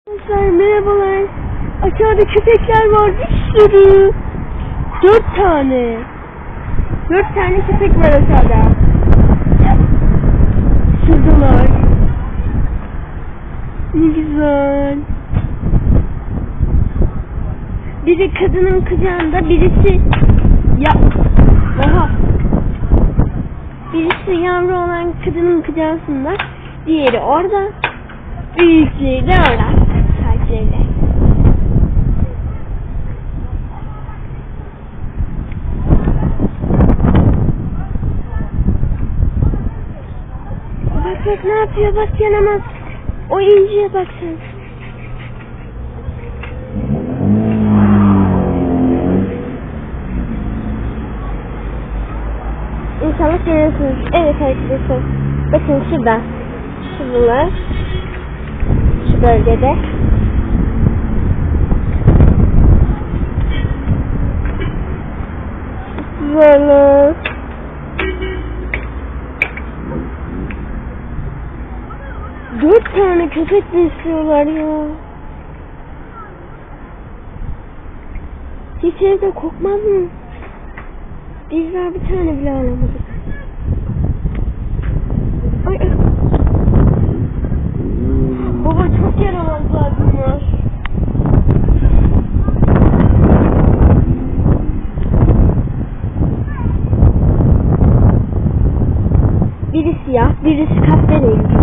Arkadaşlar merhabalar. Aşağıda köpekler var bir sürü. 4 tane. 4 tane köpek var aşağıda. Şuradalar. Ne güzel. Biri kadının kucağında, birisi birisi yavru olan kadının kucağında, diğeri orada, büyükleri de orada. Saçlarıyla. Bak ne yapıyor, bak yanamaz. O inciye baksana. İnşallah görüyorsunuz. Evet arkadaşlar. Bakın şurada. Şuradalar. Şu bölgede. Böyle. Dört tane köpek besliyorlar ya. Hiç evde kokmaz mı? Bizler bir tane bile alamadık. Ay. Baba çok yaramazlar bunlar. Biri siyah, birisi kahverengi.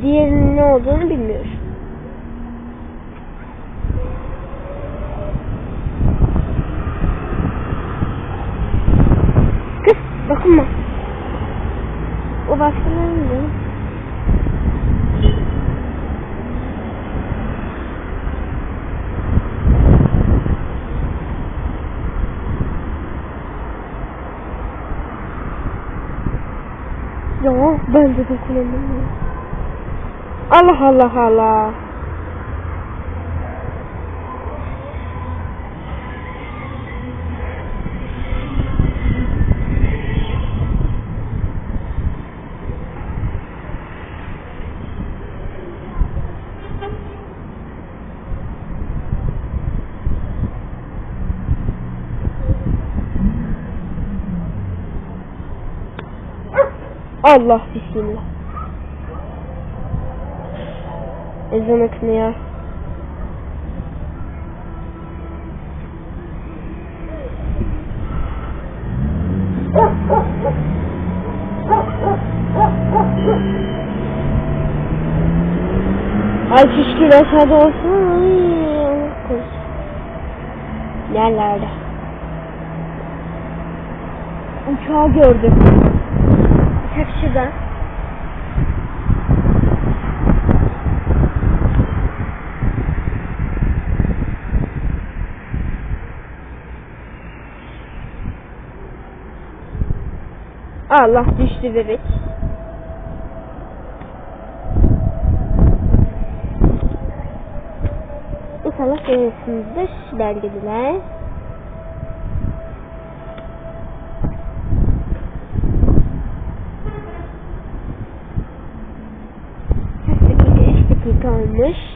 Diğerinin ne olduğunu bilmiyorum. Kız dokunma. O başkalarının. Ya ben de dokunamıyorum. Allah Allah Allah. Allah bismillah. Ezan okunuyor. Ay şükür aşağıda olsun. Yerlerde. Uçağı gördüm. Uçak şurada. Allah düştü bebek. İnşallah görüyorsunuzdur şu belgedeler. Kaç dakika? 3 dakika olmuş.